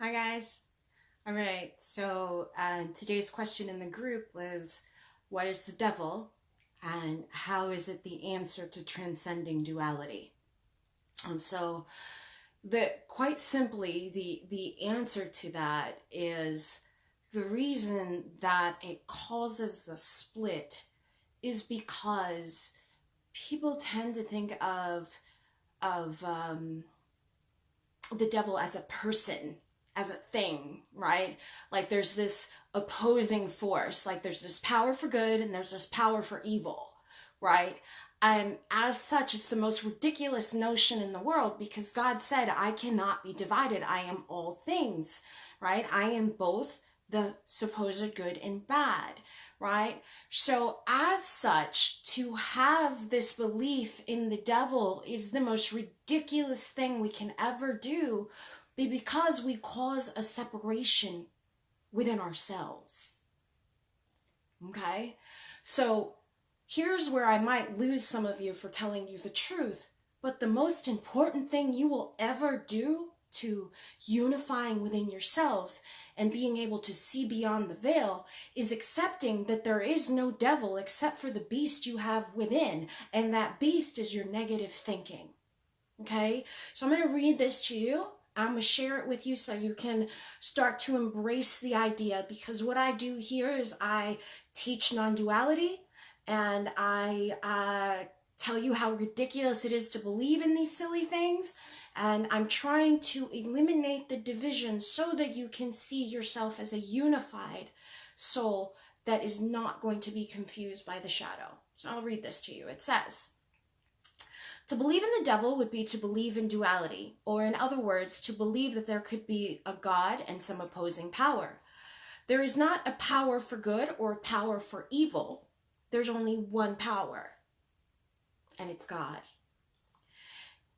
Hi guys. All right, so today's question in the group was, what is the devil and how is it the answer to transcending duality? And so quite simply, the answer to that is the reason that it causes the split is because people tend to think of the devil as a person, as a thing, right? Like there's this opposing force, like there's this power for good and there's this power for evil, right? And as such, it's the most ridiculous notion in the world because God said, I cannot be divided. I am all things, right? I am both the supposed good and bad, right? So as such, to have this belief in the devil is the most ridiculous thing we can ever do because we cause a separation within ourselves. Okay? So here's where I might lose some of you for telling you the truth, but the most important thing you will ever do to unifying within yourself and being able to see beyond the veil is accepting that there is no devil except for the beast you have within, and that beast is your negative thinking. Okay? So I'm going to read this to you. I'm going to share it with you so you can start to embrace the idea, because what I do here is I teach non-duality and I tell you how ridiculous it is to believe in these silly things, and I'm trying to eliminate the division so that you can see yourself as a unified soul that is not going to be confused by the shadow. So I'll read this to you. It says, to believe in the devil would be to believe in duality, or in other words, to believe that there could be a God and some opposing power. There is not a power for good or a power for evil. There's only one power, and it's God.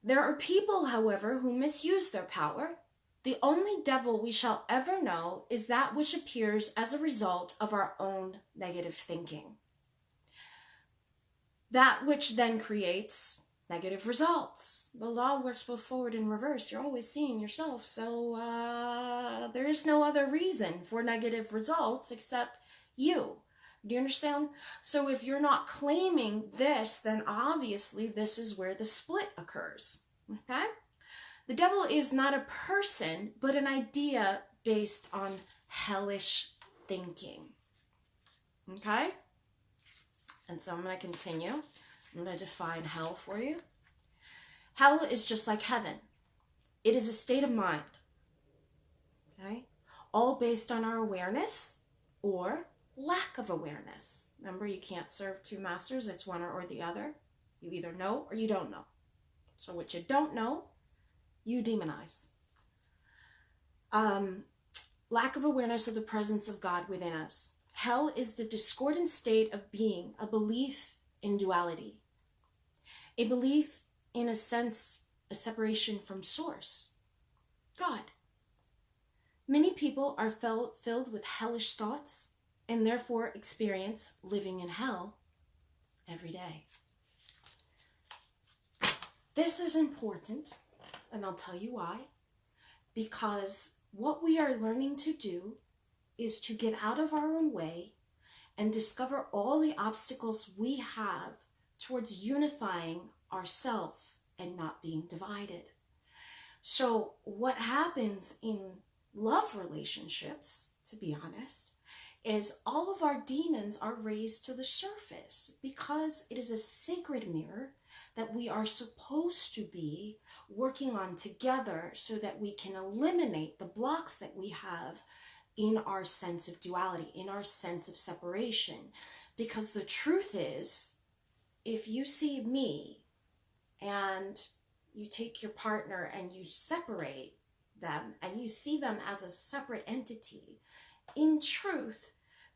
There are people, however, who misuse their power. The only devil we shall ever know is that which appears as a result of our own negative thinking. That which then creates negative results. The law works both forward and reverse. You're always seeing yourself. So there is no other reason for negative results except you. Do you understand? So if you're not claiming this, then obviously this is where the split occurs. Okay? The devil is not a person, but an idea based on hellish thinking. Okay? And so I'm going to continue. I'm going to define hell for you. Hell is just like heaven. It is a state of mind. Okay? All based on our awareness or lack of awareness. Remember, you can't serve two masters. It's one or the other. You either know or you don't know. So what you don't know, you demonize. Lack of awareness of the presence of God within us. Hell is the discordant state of being, a belief in duality. A belief, in a sense, a separation from source, God. Many people are filled with hellish thoughts and therefore experience living in hell every day. This is important, and I'll tell you why. Because what we are learning to do is to get out of our own way and discover all the obstacles we have towards unifying ourselves and not being divided. So what happens in love relationships, to be honest, is all of our demons are raised to the surface because it is a sacred mirror that we are supposed to be working on together so that we can eliminate the blocks that we have in our sense of duality, in our sense of separation. Because the truth is, if you see me and you take your partner and you separate them and you see them as a separate entity, in truth,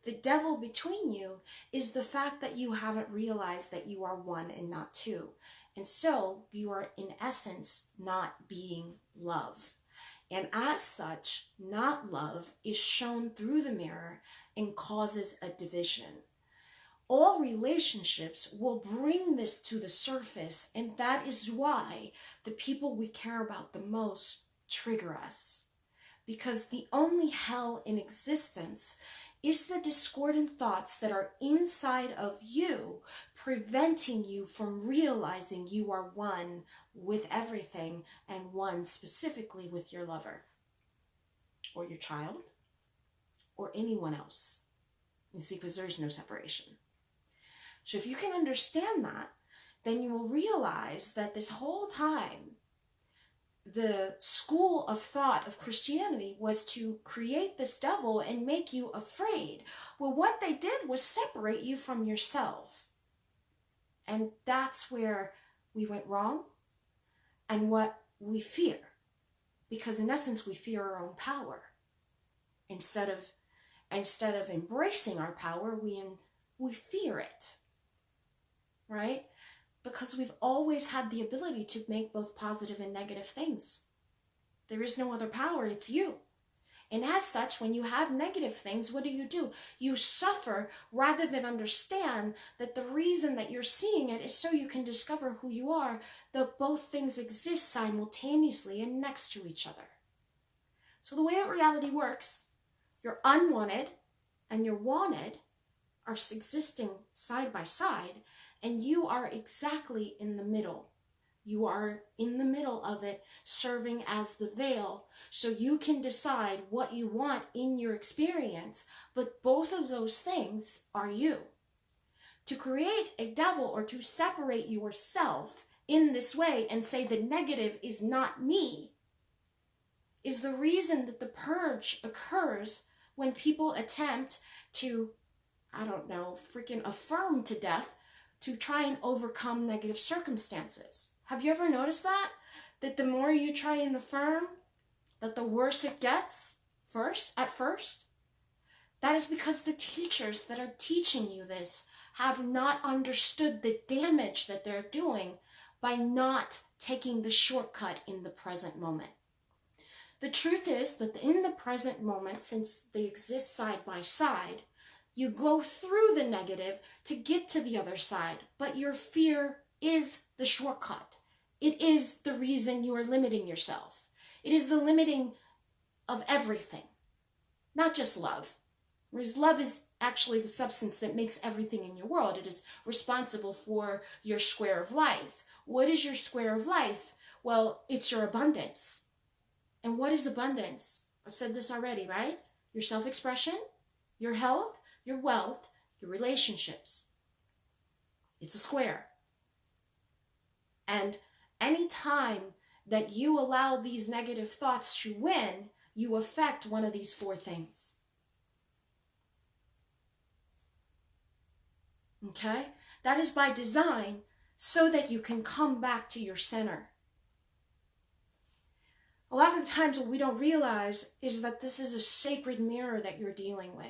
the devil between you is the fact that you haven't realized that you are one and not two. And so you are, in essence, not being love. And as such, not love is shown through the mirror and causes a division. All relationships will bring this to the surface, and that is why the people we care about the most trigger us. because the only hell in existence is the discordant thoughts that are inside of you, preventing you from realizing you are one with everything and one specifically with your lover or your child or anyone else. You see, because there's no separation. So if you can understand that, then you will realize that this whole time, the school of thought of Christianity was to create this devil and make you afraid. Well, what they did was separate you from yourself. And that's where we went wrong and what we fear. Because in essence, we fear our own power. Instead of embracing our power, we fear it. Right? Because we've always had the ability to make both positive and negative things. There is no other power, it's you. And as such, when you have negative things, what do? You suffer rather than understand that the reason that you're seeing it is so you can discover who you are, that both things exist simultaneously and next to each other. So the way that reality works, your unwanted and your wanted are existing side by side, and you are exactly in the middle. You are in the middle of it, serving as the veil, so you can decide what you want in your experience, but both of those things are you. To create a devil or to separate yourself in this way and say the negative is not me is the reason that the purge occurs when people attempt to, freaking affirm to death to try and overcome negative circumstances. Have you ever noticed that? That the more you try and affirm, that the worse it gets at first? That is because the teachers that are teaching you this have not understood the damage that they're doing by not taking the shortcut in the present moment. The truth is that in the present moment, since they exist side by side, you go through the negative to get to the other side, but your fear is the shortcut. It is the reason you are limiting yourself. It is the limiting of everything, not just love. Whereas love is actually the substance that makes everything in your world. It is responsible for your square of life. What is your square of life? Well, it's your abundance. And what is abundance? I've said this already, right? Your self-expression, your health, your wealth, your relationships. It's a square. And any time that you allow these negative thoughts to win, you affect one of these four things. Okay? That is by design so that you can come back to your center. A lot of the times what we don't realize is that this is a sacred mirror that you're dealing with.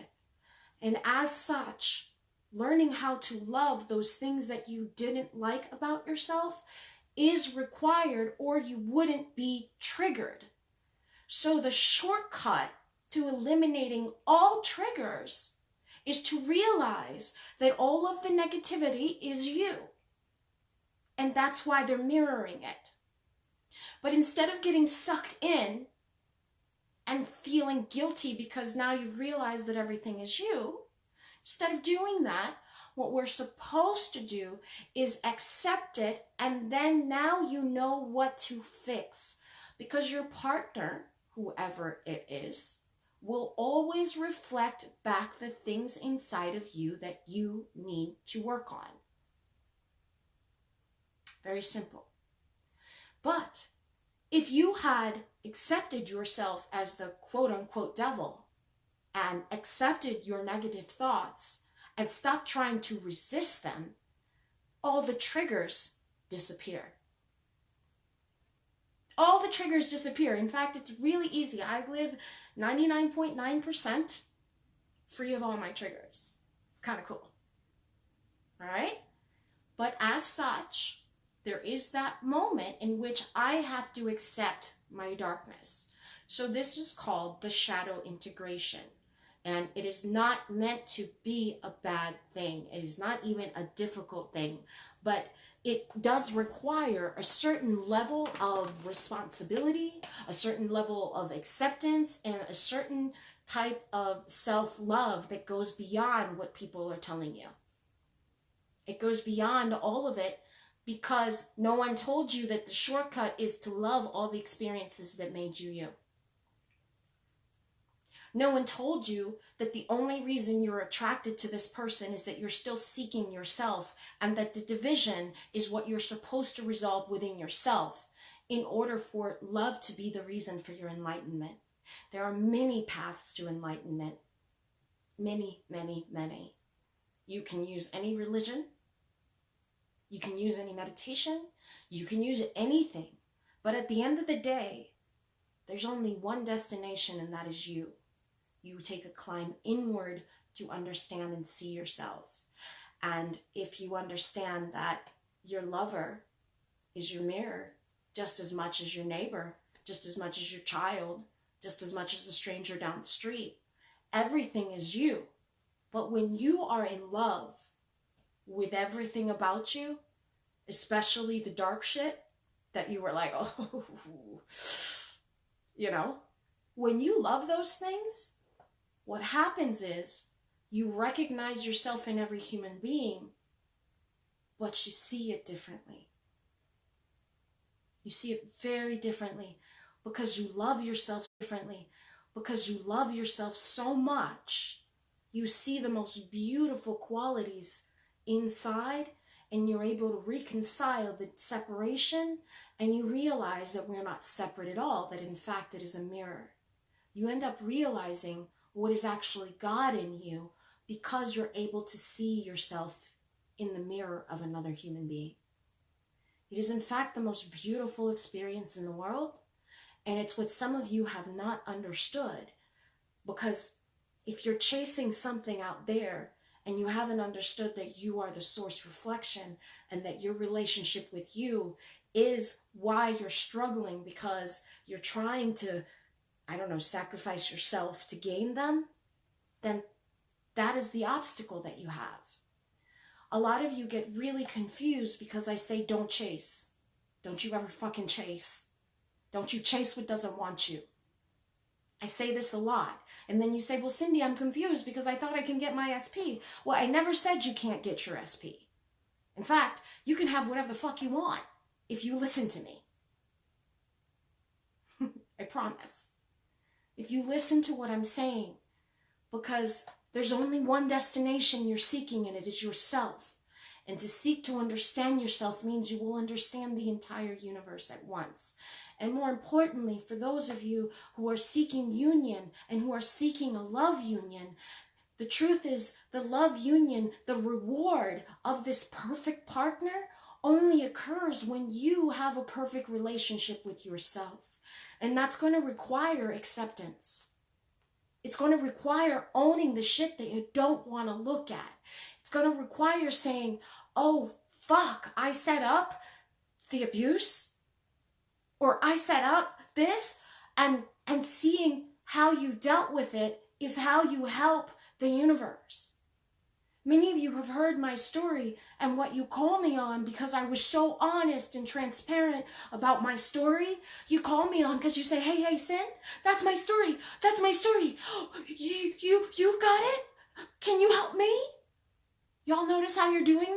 And as such, learning how to love those things that you didn't like about yourself is required, or you wouldn't be triggered. So the shortcut to eliminating all triggers is to realize that all of the negativity is you. And that's why they're mirroring it. But instead of getting sucked in and feeling guilty because now you've realized that everything is you, instead of doing that, what we're supposed to do is accept it, and then now you know what to fix. Because your partner, whoever it is, will always reflect back the things inside of you that you need to work on. Very simple. But if you had accepted yourself as the quote-unquote devil and accepted your negative thoughts and stopped trying to resist them, all the triggers disappear. All the triggers disappear. In fact, it's really easy. I live 99.9% free of all my triggers. It's kind of cool. All right? But as such, there is that moment in which I have to accept my darkness. So this is called the shadow integration. And it is not meant to be a bad thing. It is not even a difficult thing, but it does require a certain level of responsibility, a certain level of acceptance, and a certain type of self-love that goes beyond what people are telling you. It goes beyond all of it, because no one told you that the shortcut is to love all the experiences that made you you. No one told you that the only reason you're attracted to this person is that you're still seeking yourself, and that the division is what you're supposed to resolve within yourself in order for love to be the reason for your enlightenment. There are many paths to enlightenment. Many, many, many. You can use any religion. You can use any meditation. You can use anything. But at the end of the day, there's only one destination, and that is you. You take a climb inward to understand and see yourself. And if you understand that your lover is your mirror, just as much as your neighbor, just as much as your child, just as much as the stranger down the street, everything is you. But when you are in love with everything about you, especially the dark shit that you were like, oh, you know, when you love those things, what happens is you recognize yourself in every human being, but you see it differently. You see it very differently because you love yourself differently, because you love yourself so much. You see the most beautiful qualities inside, and you're able to reconcile the separation, and you realize that we're not separate at all, that in fact it is a mirror. You end up realizing what is actually God in you because you're able to see yourself in the mirror of another human being. It is in fact the most beautiful experience in the world, and it's what some of you have not understood, because if you're chasing something out there and you haven't understood that you are the source reflection, and that your relationship with you is why you're struggling, because you're trying to, I don't know, sacrifice yourself to gain them, then that is the obstacle that you have. A lot of you get really confused because I say don't chase. Don't you ever fucking chase. Don't you chase what doesn't want you. I say this a lot. And then you say, well, Cindy, I'm confused because I thought I can get my SP. Well, I never said you can't get your SP. In fact, you can have whatever the fuck you want if you listen to me. I promise. If you listen to what I'm saying, because there's only one destination you're seeking, and it is yourself. And to seek to understand yourself means you will understand the entire universe at once. And more importantly, for those of you who are seeking union and who are seeking a love union, the truth is the love union, the reward of this perfect partner, only occurs when you have a perfect relationship with yourself. And that's going to require acceptance. It's going to require owning the shit that you don't want to look at. It's going to require saying, oh, fuck, I set up the abuse, or I set up this, and seeing how you dealt with it is how you help the universe. Many of you have heard my story and what you call me on because I was so honest and transparent about my story. You call me on because you say, hey, Sin, that's my story. That's my story. You got it? Can you help me? Y'all notice how you're doing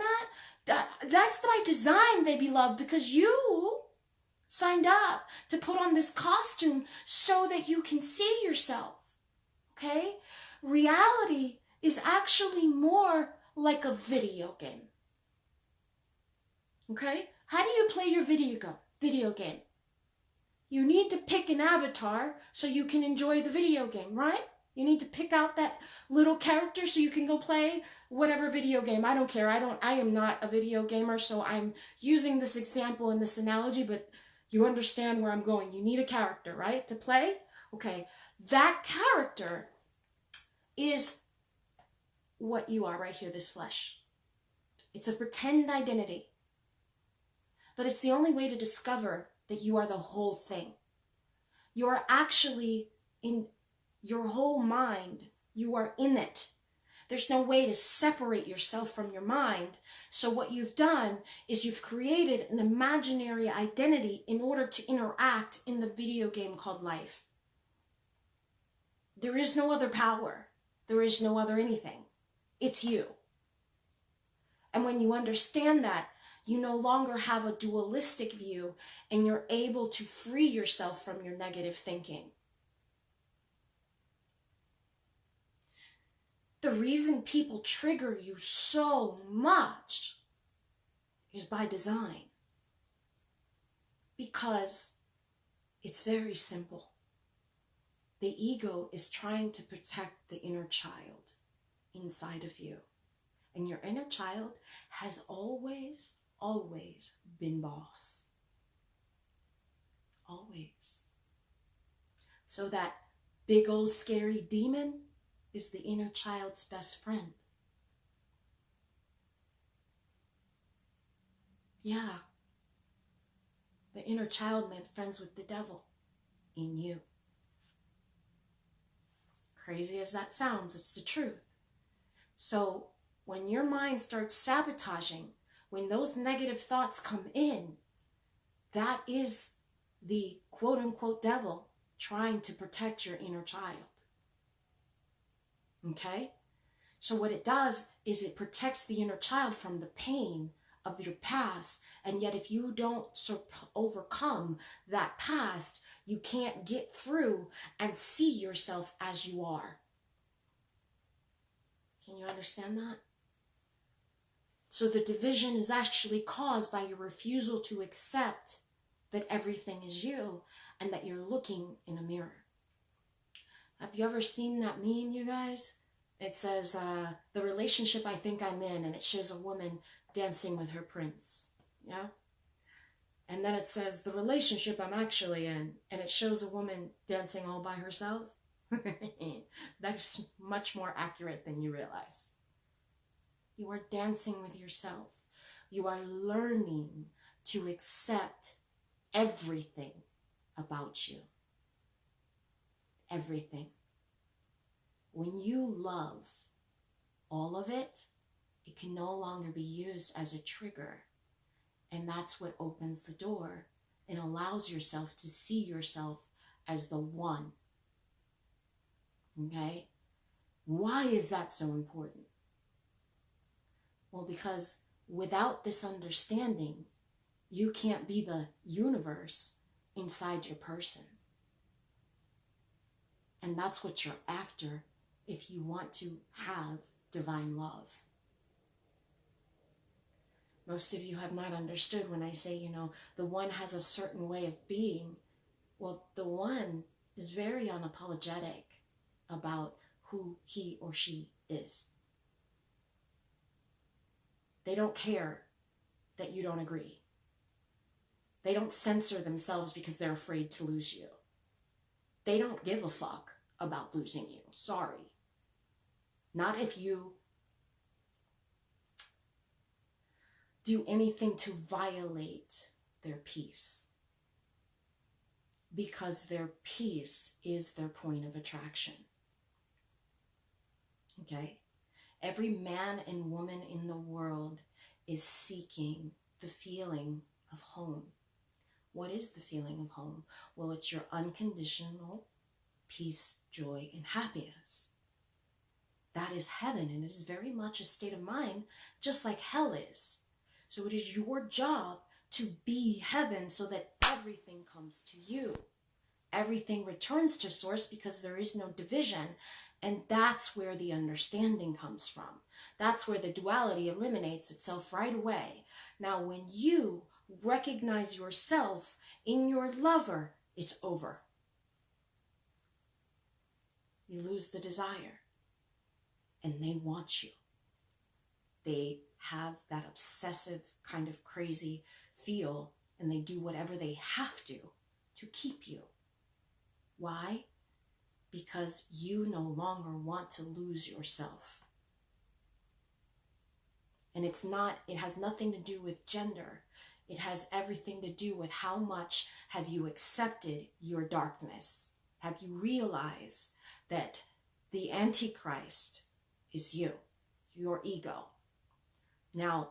that? That's by design, baby love, because you signed up to put on this costume so that you can see yourself. Okay? Reality is actually more like a video game. Okay? How do you play your video game? You need to pick an avatar so you can enjoy the video game, right? You need to pick out that little character so you can go play whatever video game. I don't care. I am not a video gamer, so I'm using this example and this analogy, but you understand where I'm going. You need a character, right, to play? Okay. That character is what you are right here, this flesh. It's a pretend identity. But it's the only way to discover that you are the whole thing. You're actually, in your whole mind, You are in it. There's no way to separate yourself from your mind. So what you've done is you've created an imaginary identity in order to interact in the video game called life. There is no other power. There is no other anything. It's you. And when you understand that, you no longer have a dualistic view and you're able to free yourself from your negative thinking. The reason people trigger you so much is by design. Because it's very simple. The ego is trying to protect the inner child inside of you. And your inner child has always been boss. Always. So that big old scary demon is the inner child's best friend. Yeah. The inner child made friends with the devil in you. Crazy as that sounds, it's the truth. So when your mind starts sabotaging, when those negative thoughts come in, that is the quote-unquote devil trying to protect your inner child. Okay? So what it does is it protects the inner child from the pain of your past, and yet if you don't overcome that past, you can't get through and see yourself as you are. Can you understand that? So the division is actually caused by your refusal to accept that everything is you and that you're looking in a mirror. Have you ever seen that meme, you guys? It says, the relationship I think I'm in, and it shows a woman dancing with her prince. Yeah? And then it says, the relationship I'm actually in, and it shows a woman dancing all by herself. That's much more accurate than you realize. You are dancing with yourself. You are learning to accept everything about you. Everything. When you love all of it, it can no longer be used as a trigger. And that's what opens the door and allows yourself to see yourself as the one. Okay? Why is that so important? Well, because without this understanding, you can't be the universe inside your person. And that's what you're after if you want to have divine love. Most of you have not understood when I say, the one has a certain way of being. Well, the one is very unapologetic about who he or she is. They don't care that you don't agree. They don't censor themselves because they're afraid to lose you. They don't give a fuck about losing you. Sorry. Not if you do anything to violate their peace. Because their peace is their point of attraction. Okay? Every man and woman in the world is seeking the feeling of home. What is the feeling of home? Well, it's your unconditional peace, joy, and happiness. That is heaven, and it is very much a state of mind, just like hell is. So it is your job to be heaven so that everything comes to you. Everything returns to source because there is no division. And that's where the understanding comes from. That's where the duality eliminates itself right away. Now, when you recognize yourself in your lover, it's over. You lose the desire. And they want you. They have that obsessive kind of crazy feel, and they do whatever they have to keep you. Why? Because you no longer want to lose yourself. And it has nothing to do with gender. It has everything to do with how much have you accepted your darkness? Have you realized that The antichrist is you, your ego. Now,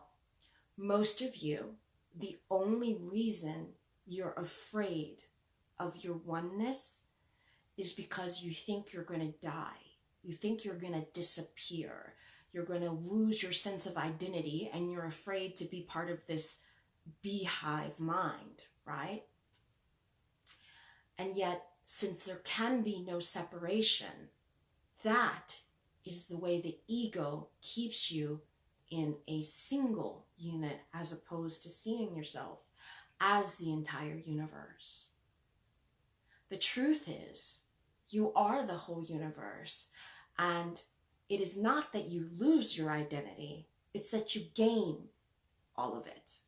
most of you, the only reason you're afraid of your oneness is because you think you're going to die. You think you're going to disappear. You're going to lose your sense of identity, and you're afraid to be part of this beehive mind, right? And yet, since there can be no separation, that is the way the ego keeps you in a single unit, as opposed to seeing yourself as the entire universe. The truth is, you are the whole universe, and it is not that you lose your identity, it's that you gain all of it.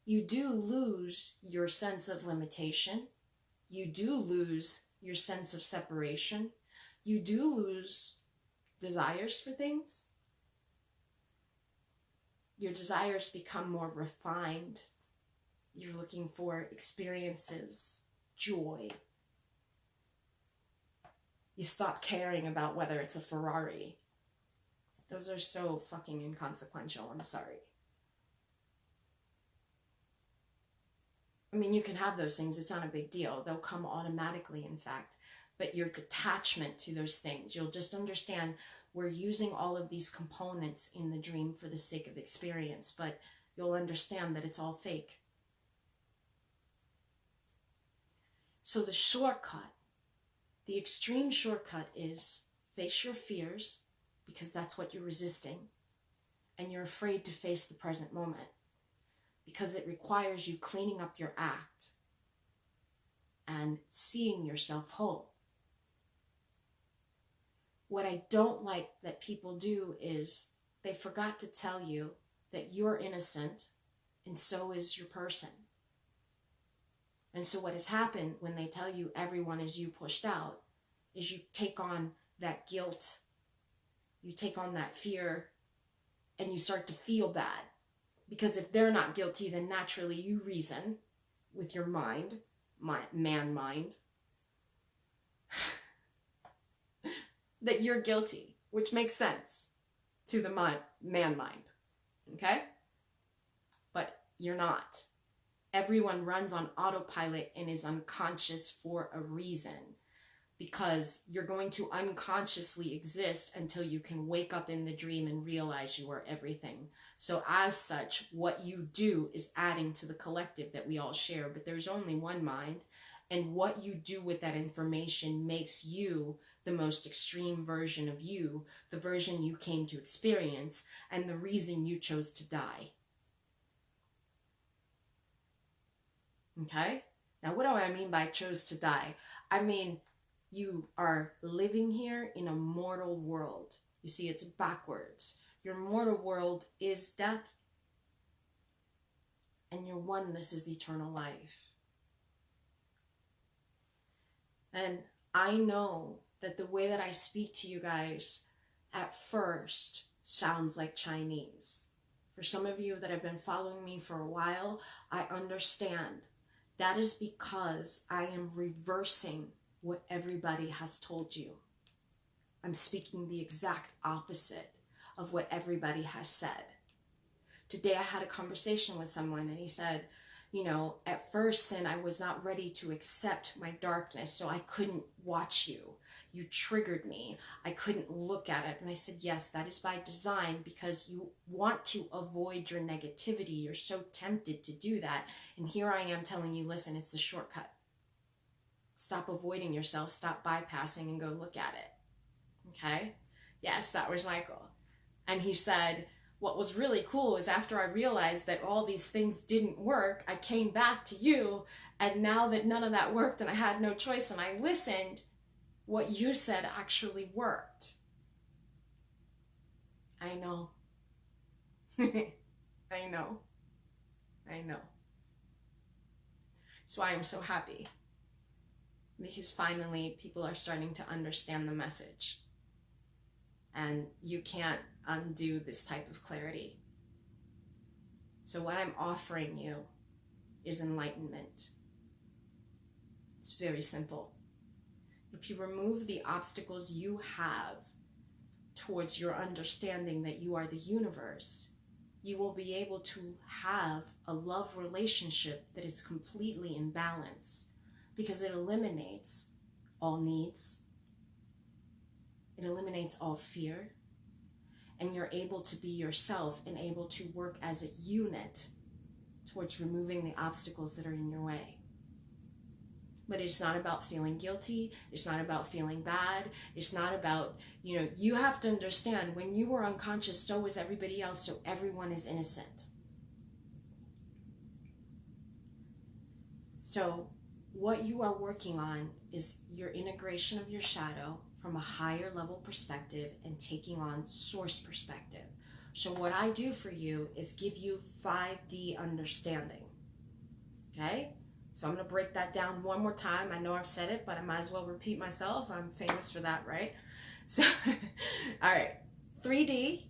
You do lose your sense of limitation. You do lose your sense of separation. You do lose desires for things. Your desires become more refined. You're looking for experiences, joy. You stop caring about whether it's a Ferrari. Those are so fucking inconsequential, I'm sorry. I mean, you can have those things, it's not a big deal. They'll come automatically, in fact. But your detachment to those things, you'll just understand we're using all of these components in the dream for the sake of experience, but you'll understand that it's all fake. So the shortcut, the extreme shortcut is face your fears, because that's what you're resisting, and you're afraid to face the present moment, because it requires you cleaning up your act and seeing yourself whole. What I don't like that people do is they forgot to tell you that you're innocent and so is your person. And so what has happened when they tell you everyone is you pushed out is you take on that guilt, you take on that fear, and you start to feel bad. Because if they're not guilty, then naturally you reason with your mind, man mind, that you're guilty, which makes sense to the man mind, okay? But you're not. Everyone runs on autopilot and is unconscious for a reason, because you're going to unconsciously exist until you can wake up in the dream and realize you are everything. So as such, what you do is adding to the collective that we all share, but there's only one mind, and what you do with that information makes you the most extreme version of you, the version you came to experience, and the reason you chose to die. Okay? Now, what do I mean by chose to die? I mean, you are living here in a mortal world. You see, it's backwards. Your mortal world is death, and your oneness is eternal life. And I know that the way that I speak to you guys at first sounds like Chinese. For some of you that have been following me for a while, I understand. That is because I am reversing what everybody has told you. I'm speaking the exact opposite of what everybody has said. Today I had a conversation with someone and he said, you know, at first, Sin, I was not ready to accept my darkness, so I couldn't watch you. You triggered me. I couldn't look at it. And I said, yes, that is by design, because you want to avoid your negativity. You're so tempted to do that. And here I am telling you, listen, it's the shortcut. Stop avoiding yourself. Stop bypassing and go look at it. Okay? Yes, that was Michael. And he said, what was really cool is after I realized that all these things didn't work, I came back to you, and now that none of that worked and I had no choice and I listened, what you said actually worked. I know. I know. I know. That's why I'm so happy. Because finally people are starting to understand the message. And you can't undo this type of clarity. So what I'm offering you is enlightenment. It's very simple. if you remove the obstacles you have towards your understanding that you are the universe, you will be able to have a love relationship that is completely in balance, because it eliminates all needs, it eliminates all fear, and you're able to be yourself and able to work as a unit towards removing the obstacles that are in your way. But it's not about feeling guilty. It's not about feeling bad. It's not about, you have to understand, when you were unconscious, so was everybody else, so everyone is innocent. So what you are working on is your integration of your shadow from a higher level perspective and taking on source perspective. So what I do for you is give you 5D understanding. Okay? So I'm going to break that down one more time. I know I've said it, but I might as well repeat myself. I'm famous for that, right? So, all right. 3D.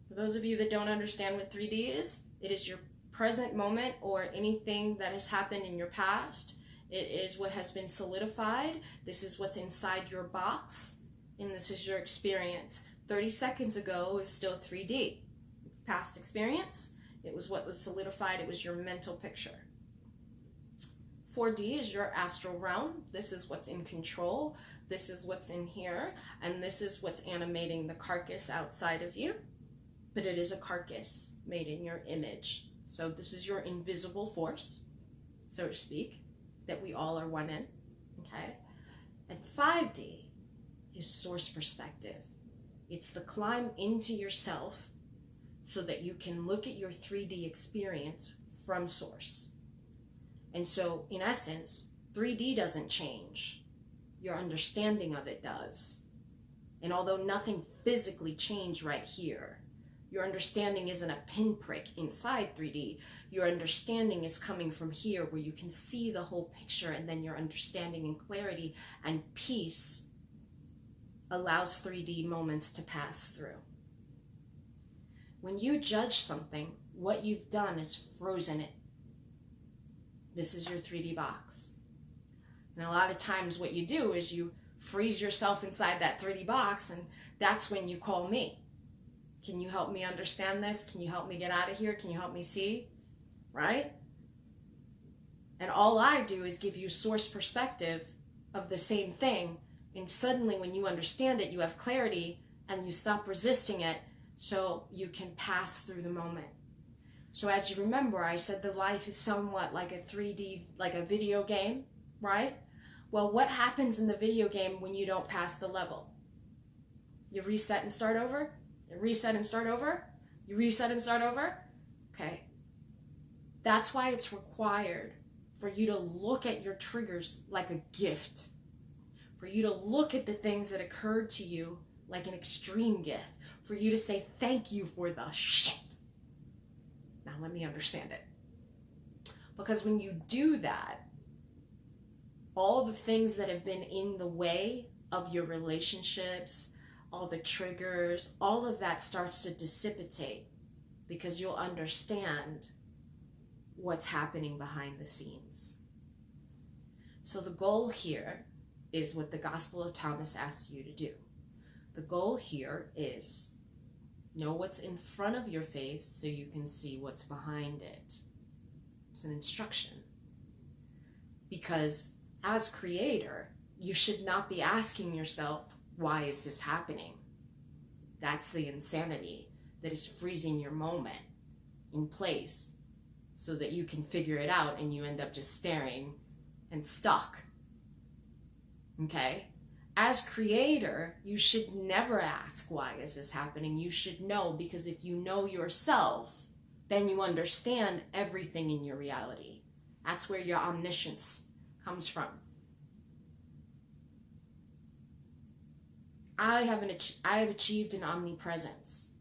For those of you that don't understand what 3D is, it is your present moment or anything that has happened in your past. It is what has been solidified. This is what's inside your box, and this is your experience. 30 seconds ago is still 3D. It's past experience. It was what was solidified. It was your mental picture. 4D is your astral realm. This is what's in control. This is what's in here. And this is what's animating the carcass outside of you. But it is a carcass made in your image. So this is your invisible force, so to speak, that we all are one in. Okay? And 5D is source perspective. It's the climb into yourself so that you can look at your 3D experience from source. And so, in essence, 3D doesn't change. Your understanding of it does. And although nothing physically changed right here, your understanding isn't a pinprick inside 3D. Your understanding is coming from here, where you can see the whole picture, and then your understanding and clarity and peace allows 3D moments to pass through. When you judge something, what you've done is frozen it. This is your 3D box. And a lot of times what you do is you freeze yourself inside that 3D box, and that's when you call me. Can you help me understand this? Can you help me get out of here? Can you help me see? Right? And all I do is give you source perspective of the same thing. And suddenly when you understand it, you have clarity and you stop resisting it, so you can pass through the moment. So as you remember, I said that life is somewhat like a 3D, like a video game, right? Well, what happens in the video game when you don't pass the level? You reset and start over? You reset and start over? You reset and start over? Okay. That's why it's required for you to look at your triggers like a gift. For you to look at the things that occurred to you like an extreme gift. For you to say thank you for the shit. Now let me understand it. Because when you do that, all the things that have been in the way of your relationships, all the triggers, all of that starts to dissipate, because you'll understand what's happening behind the scenes. So the goal here is what the Gospel of Thomas asks you to do. The goal here is know what's in front of your face so you can see what's behind it. It's an instruction. Because as creator, you should not be asking yourself, why is this happening? That's the insanity that is freezing your moment in place so that you can figure it out, and you end up just staring and stuck. Okay? As creator, you should never ask, why is this happening? You should know, because if you know yourself, then you understand everything in your reality. That's where your omniscience comes from. I have achieved an omnipresence.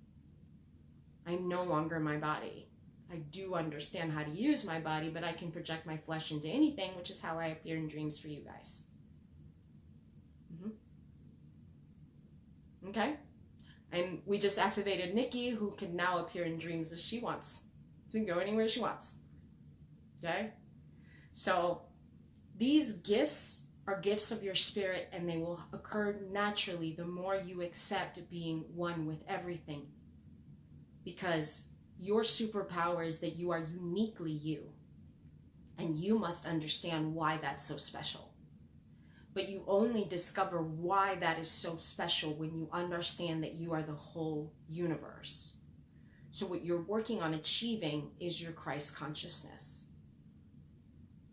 I'm no longer my body. I do understand how to use my body, but I can project my flesh into anything, which is how I appear in dreams for you guys. Okay? And we just activated Nikki, who can now appear in dreams as she wants. She can go anywhere she wants. Okay? So these gifts are gifts of your spirit, and they will occur naturally the more you accept being one with everything. Because your superpower is that you are uniquely you. And you must understand why that's so special. But you only discover why that is so special when you understand that you are the whole universe. So what you're working on achieving is your Christ consciousness.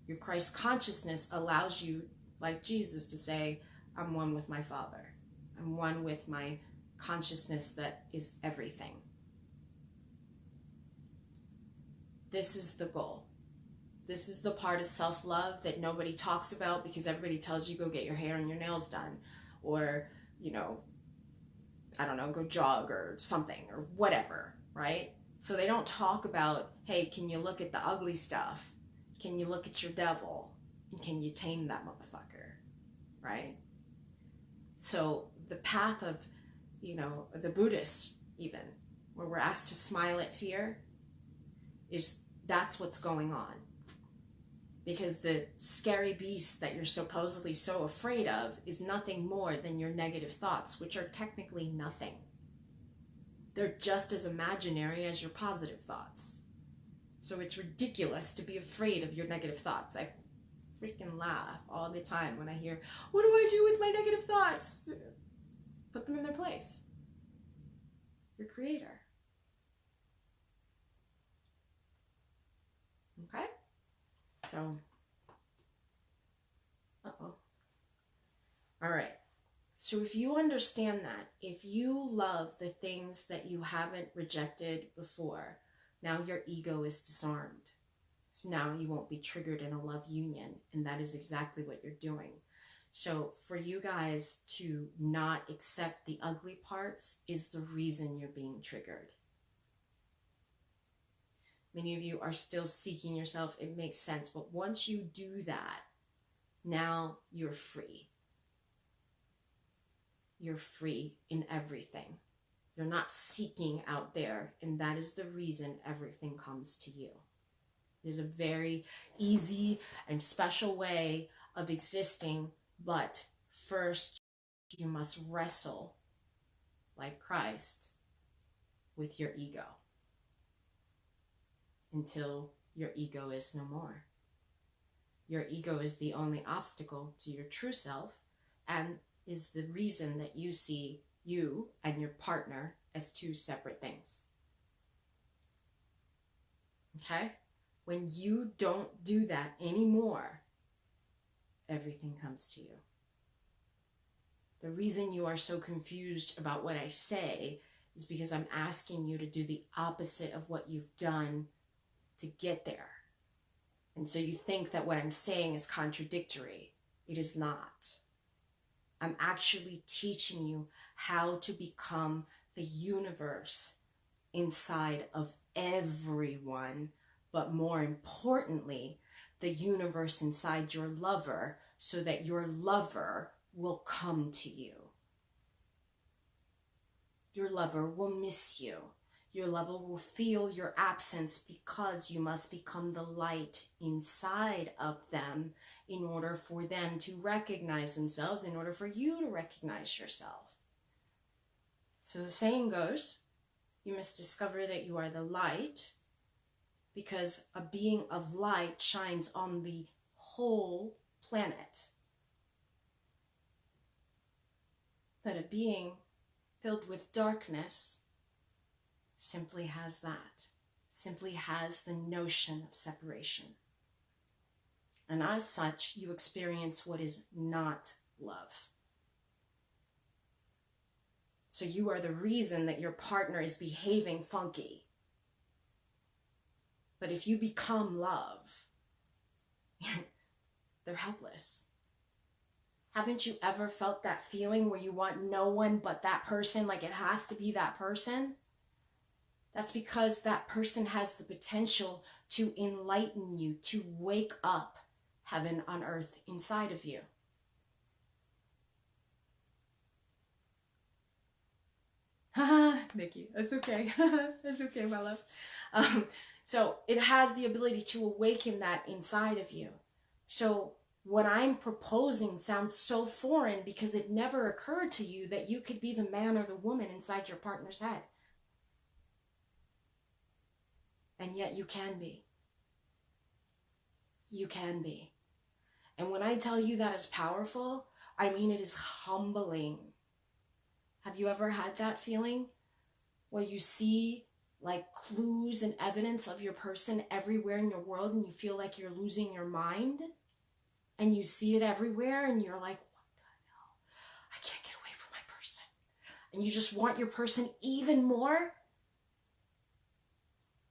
Your Christ consciousness allows you, like Jesus, to say, I'm one with my Father. I'm one with my consciousness that is everything. This is the goal. This is the part of self-love that nobody talks about because everybody tells you go get your hair and your nails done, or, you know, I don't know, go jog or something or whatever, right? So they don't talk about, hey, can you look at the ugly stuff? Can you look at your devil? And can you tame that motherfucker, right? So the path of, you know, the Buddhist even, where we're asked to smile at fear, that's what's going on. Because the scary beast that you're supposedly so afraid of is nothing more than your negative thoughts, which are technically nothing. They're just as imaginary as your positive thoughts. So it's ridiculous to be afraid of your negative thoughts. I freaking laugh all the time when I hear, what do I do with my negative thoughts? Put them in their place. Your creator. Okay? So, all right. So if you understand that, if you love the things that you haven't rejected before, now your ego is disarmed. So now you won't be triggered in a love union, and that is exactly what you're doing. So for you guys to not accept the ugly parts is the reason you're being triggered. Many of you are still seeking yourself. It makes sense. But once you do that, now you're free. You're free in everything. You're not seeking out there. And that is the reason everything comes to you. It is a very easy and special way of existing. But first, you must wrestle like Christ with your ego, until your ego is no more. Your ego is the only obstacle to your true self, and is the reason that you see you and your partner as two separate things. Okay? When you don't do that anymore, everything comes to you. The reason you are so confused about what I say is because I'm asking you to do the opposite of what you've done to get there. And so you think that what I'm saying is contradictory. It is not. I'm actually teaching you how to become the universe inside of everyone, but more importantly, the universe inside your lover, so that your lover will come to you. Your lover will miss you. Your lover will feel your absence because you must become the light inside of them in order for them to recognize themselves, in order for you to recognize yourself. So the saying goes, you must discover that you are the light, because a being of light shines on the whole planet. But a being filled with darkness simply has that, simply has the notion of separation. And as such, you experience what is not love. So you are the reason that your partner is behaving funky. But if you become love, they're helpless. Haven't you ever felt that feeling where you want no one but that person, like it has to be that person? That's because that person has the potential to enlighten you, to wake up heaven on earth inside of you. Haha, Nikki, that's okay. That's okay, my love. So it has the ability to awaken that inside of you. So what I'm proposing sounds so foreign because it never occurred to you that you could be the man or the woman inside your partner's head. And yet you can be. You can be. And when I tell you that is powerful, I mean it is humbling. Have you ever had that feeling where you see like clues and evidence of your person everywhere in your world and you feel like you're losing your mind? And you see it everywhere and you're like, what the hell? I can't get away from my person. And you just want your person even more?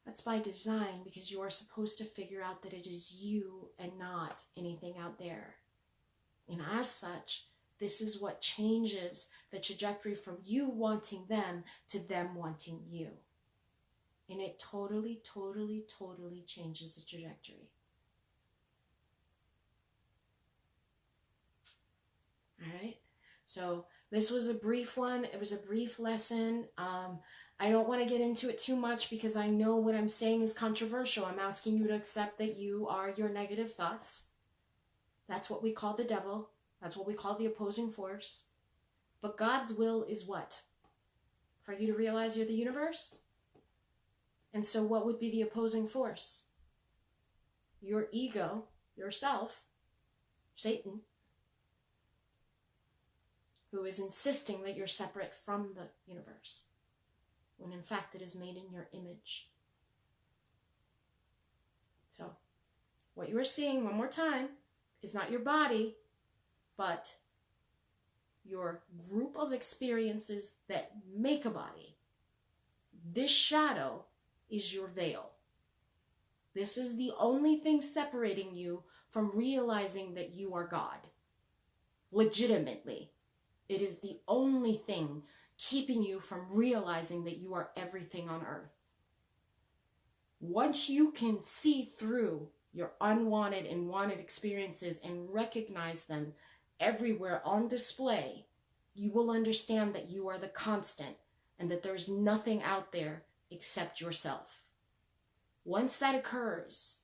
That's by design, because you are supposed to figure out that it is you and not anything out there. And as such, this is what changes the trajectory from you wanting them to them wanting you. And it totally, totally, totally changes the trajectory. All right. So this was a brief one. It was a brief lesson. I don't want to get into it too much because I know what I'm saying is controversial. I'm asking you to accept that you are your negative thoughts. That's what we call the devil. That's what we call the opposing force. But God's will is what? For you to realize you're the universe? And so what would be the opposing force? Your ego, yourself, Satan, who is insisting that you're separate from the universe, when in fact it is made in your image. So, what you are seeing, one more time, is not your body, but your group of experiences that make a body. This shadow is your veil. This is the only thing separating you from realizing that you are God. Legitimately. It is the only thing keeping you from realizing that you are everything on earth. Once you can see through your unwanted and wanted experiences and recognize them everywhere on display, you will understand that you are the constant and that there is nothing out there except yourself. Once that occurs,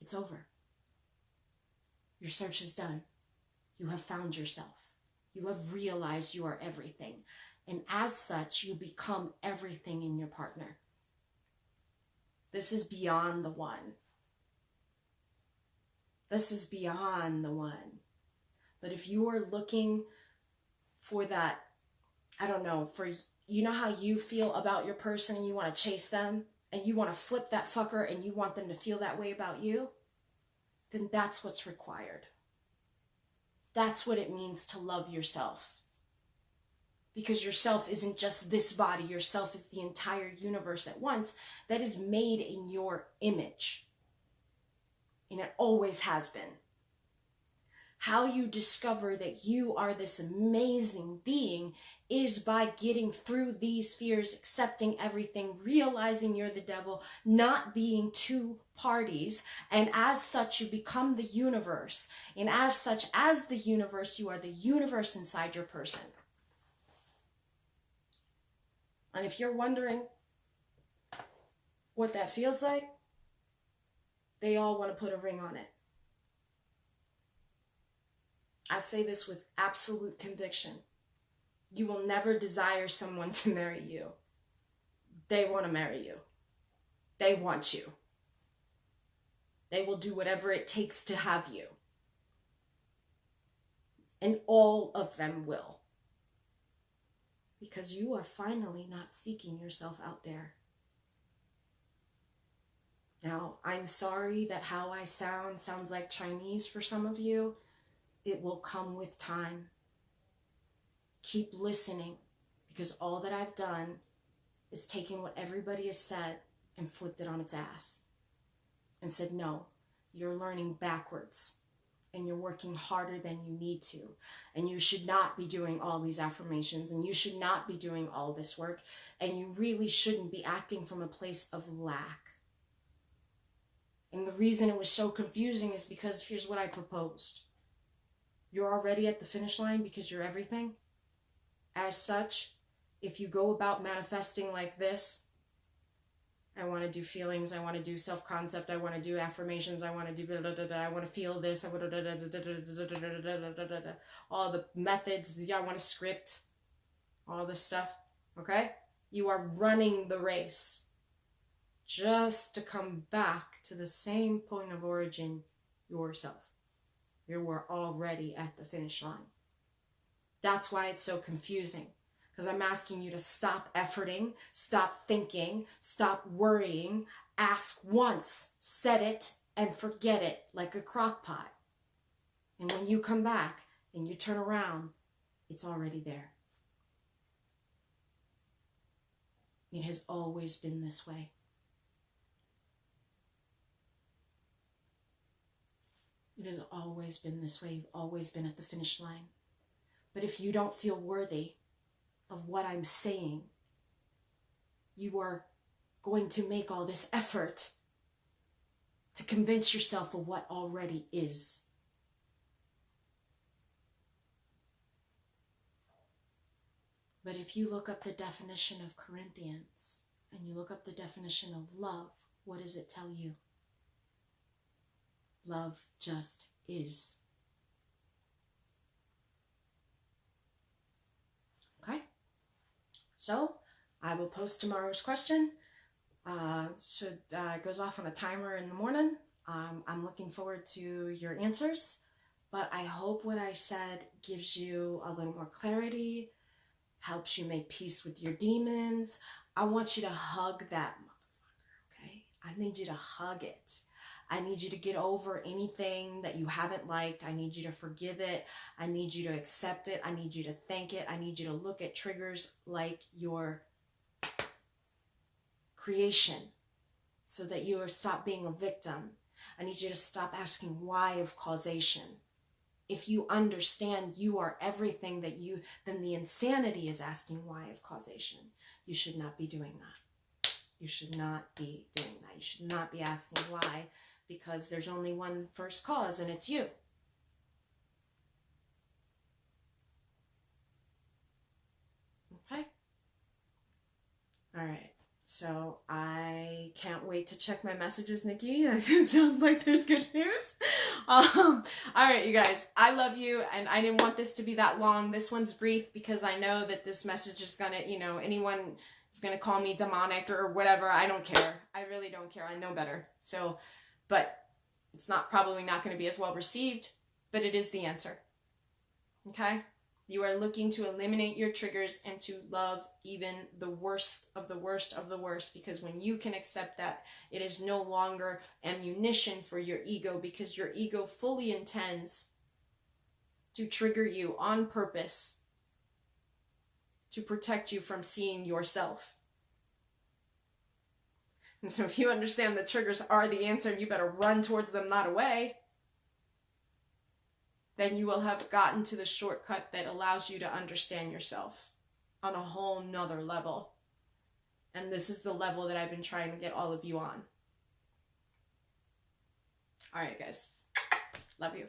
it's over. Your search is done. You have found yourself. You have realized you are everything. And as such, you become everything in your partner. This is beyond the one. This is beyond the one. But if you are looking for that, I don't know, for, you know how you feel about your person and you want to chase them and you want to flip that fucker and you want them to feel that way about you, then that's what's required. That's what it means to love yourself. Because yourself isn't just this body. Yourself is the entire universe at once that is made in your image. And it always has been. How you discover that you are this amazing being is by getting through these fears, accepting everything, realizing you're the devil, not being two parties. And as such, you become the universe. And as such, as the universe, you are the universe inside your person. And if you're wondering what that feels like, they all want to put a ring on it. I say this with absolute conviction. You will never desire someone to marry you. They want to marry you. They want you. They will do whatever it takes to have you. And all of them will. Because you are finally not seeking yourself out there. Now, I'm sorry that how I sounds like Chinese for some of you. It will come with time. Keep listening, because all that I've done is taken what everybody has said and flipped it on its ass. And said, no, you're learning backwards. And you're working harder than you need to. And you should not be doing all these affirmations. And you should not be doing all this work. And you really shouldn't be acting from a place of lack. And the reason it was so confusing is because here's what I proposed. You're already at the finish line because you're everything. As such, if you go about manifesting like this, I want to do feelings. I want to do self-concept. I want to do affirmations. I want to do blah, blah, blah, blah. I want to feel this. I want to all the methods. Yeah, I want to script all this stuff. Okay? You are running the race just to come back to the same point of origin yourself. You were already at the finish line. That's why it's so confusing. Because I'm asking you to stop efforting, stop thinking, stop worrying, ask once, set it, and forget it like a crock pot. And when you come back and you turn around, it's already there. It has always been this way. It has always been this way. You've always been at the finish line. But if you don't feel worthy of what I'm saying, you are going to make all this effort to convince yourself of what already is. But if you look up the definition of Corinthians and you look up the definition of love, what does it tell you? Love just is. Okay? So, I will post tomorrow's question. It goes off on a timer in the morning. I'm looking forward to your answers. But I hope what I said gives you a little more clarity, helps you make peace with your demons. I want you to hug that motherfucker, okay? I need you to hug it. I need you to get over anything that you haven't liked. I need you to forgive it. I need you to accept it. I need you to thank it. I need you to look at triggers like your creation so that you stop being a victim. I need you to stop asking why of causation. If you understand you are everything that you, then the insanity is asking why of causation. You should not be doing that. You should not be doing that. You should not be asking why, because there's only one first cause, and it's you. Okay? All right. So I can't wait to check my messages, Nikki. It sounds like there's good news. All right, you guys. I love you, and I didn't want this to be that long. This one's brief because I know that this message is going to, anyone is going to call me demonic or whatever. I don't care. I really don't care. I know better. So, but it's probably not going to be as well received, but it is the answer. Okay? You are looking to eliminate your triggers and to love even the worst of the worst of the worst, because when you can accept that, it is no longer ammunition for your ego, because your ego fully intends to trigger you on purpose to protect you from seeing yourself. And so if you understand that triggers are the answer and you better run towards them, not away, then you will have gotten to the shortcut that allows you to understand yourself on a whole nother level. And this is the level that I've been trying to get all of you on. All right, guys. Love you.